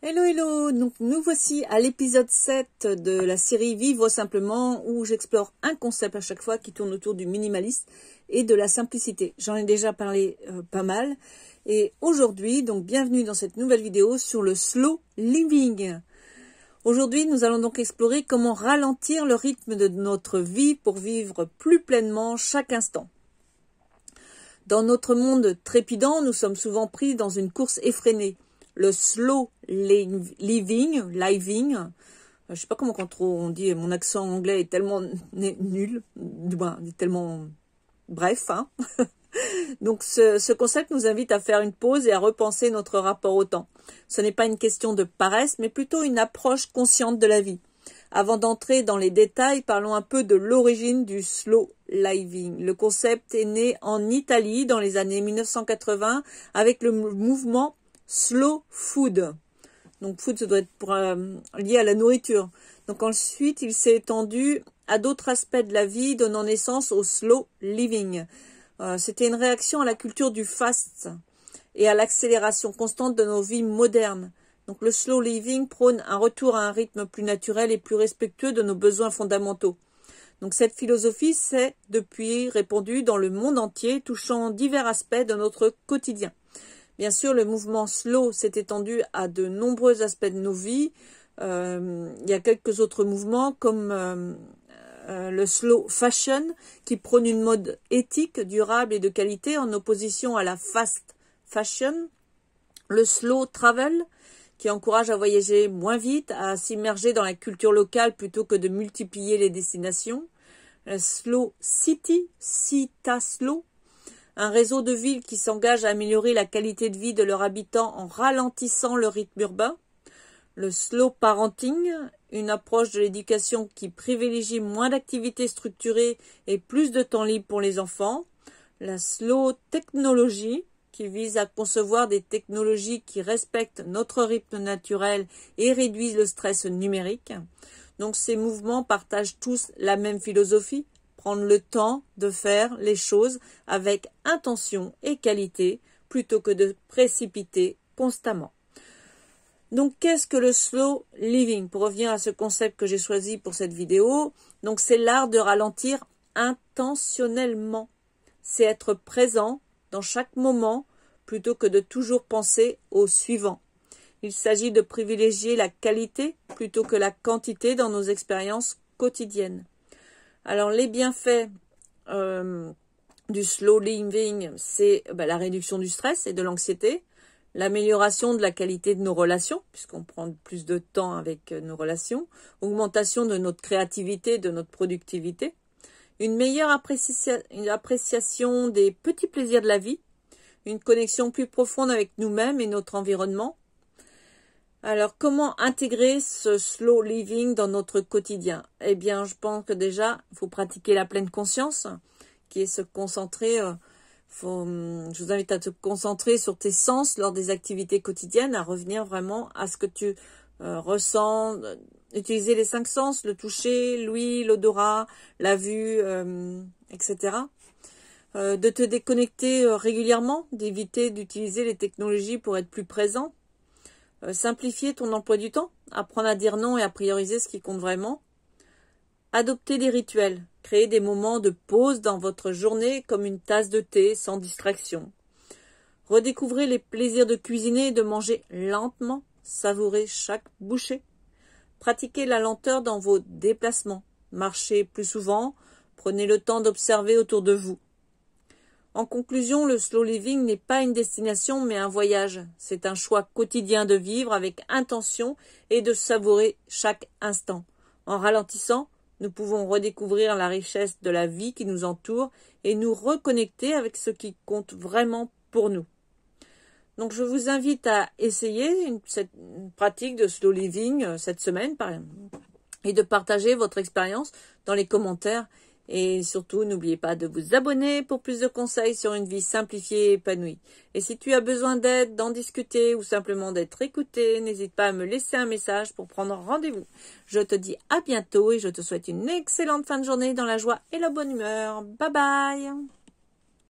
Hello, hello! Donc, nous voici à l'épisode 7 de la série Vivre simplement, où j'explore un concept à chaque fois qui tourne autour du minimalisme et de la simplicité. J'en ai déjà parlé pas mal. Et aujourd'hui, donc bienvenue dans cette nouvelle vidéo sur le slow living. Aujourd'hui, nous allons donc explorer comment ralentir le rythme de notre vie pour vivre plus pleinement chaque instant. Dans notre monde trépidant, nous sommes souvent pris dans une course effrénée. Le slow living, je sais pas comment on dit, mon accent anglais est tellement nul, tellement bref. Hein. Donc ce concept nous invite à faire une pause et à repenser notre rapport au temps. Ce n'est pas une question de paresse, mais plutôt une approche consciente de la vie. Avant d'entrer dans les détails, parlons un peu de l'origine du slow living. Le concept est né en Italie dans les années 1980 avec le mouvement slow food. Donc food, ça doit être lié à la nourriture. Donc ensuite, il s'est étendu à d'autres aspects de la vie, donnant naissance au slow living. C'était une réaction à la culture du fast et à l'accélération constante de nos vies modernes. Donc le slow living prône un retour à un rythme plus naturel et plus respectueux de nos besoins fondamentaux. Donc cette philosophie s'est depuis répandue dans le monde entier, touchant divers aspects de notre quotidien. Bien sûr, le mouvement slow s'est étendu à de nombreux aspects de nos vies. Il y a quelques autres mouvements comme le slow fashion qui prône une mode éthique, durable et de qualité en opposition à la fast fashion. Le slow travel qui encourage à voyager moins vite, à s'immerger dans la culture locale plutôt que de multiplier les destinations. Le slow city, Cita Slow, un réseau de villes qui s'engage à améliorer la qualité de vie de leurs habitants en ralentissant le rythme urbain. Le slow parenting, une approche de l'éducation qui privilégie moins d'activités structurées et plus de temps libre pour les enfants. La slow technologie, qui vise à concevoir des technologies qui respectent notre rythme naturel et réduisent le stress numérique. Donc ces mouvements partagent tous la même philosophie. Prendre le temps de faire les choses avec intention et qualité plutôt que de précipiter constamment. Donc, qu'est-ce que le slow living? Pour revenir à ce concept que j'ai choisi pour cette vidéo, donc c'est l'art de ralentir intentionnellement. C'est être présent dans chaque moment plutôt que de toujours penser au suivant. Il s'agit de privilégier la qualité plutôt que la quantité dans nos expériences quotidiennes. Alors, les bienfaits du slow living, c'est la réduction du stress et de l'anxiété, l'amélioration de la qualité de nos relations, puisqu'on prend plus de temps avec nos relations, augmentation de notre créativité, de notre productivité, une meilleure appréciation des petits plaisirs de la vie, une connexion plus profonde avec nous-mêmes et notre environnement. Alors, comment intégrer ce slow living dans notre quotidien? Eh bien, je pense que déjà, il faut pratiquer la pleine conscience, qui est se concentrer. Je vous invite à te concentrer sur tes sens lors des activités quotidiennes, à revenir vraiment à ce que tu ressens. Utiliser les 5 sens, le toucher, l'ouïe, l'odorat, la vue, etc. De te déconnecter régulièrement, d'éviter d'utiliser les technologies pour être plus présent. Simplifier ton emploi du temps, apprendre à dire non et à prioriser ce qui compte vraiment. Adopter des rituels, créer des moments de pause dans votre journée comme une tasse de thé sans distraction. Redécouvrez les plaisirs de cuisiner et de manger lentement, savourez chaque bouchée. Pratiquez la lenteur dans vos déplacements, marchez plus souvent, prenez le temps d'observer autour de vous. En conclusion, le slow living n'est pas une destination mais un voyage. C'est un choix quotidien de vivre avec intention et de savourer chaque instant. En ralentissant, nous pouvons redécouvrir la richesse de la vie qui nous entoure et nous reconnecter avec ce qui compte vraiment pour nous. Donc je vous invite à essayer cette pratique de slow living cette semaine et de partager votre expérience dans les commentaires. Et surtout, n'oubliez pas de vous abonner pour plus de conseils sur une vie simplifiée et épanouie. Et si tu as besoin d'aide, d'en discuter ou simplement d'être écouté, n'hésite pas à me laisser un message pour prendre rendez-vous. Je te dis à bientôt et je te souhaite une excellente fin de journée dans la joie et la bonne humeur. Bye bye!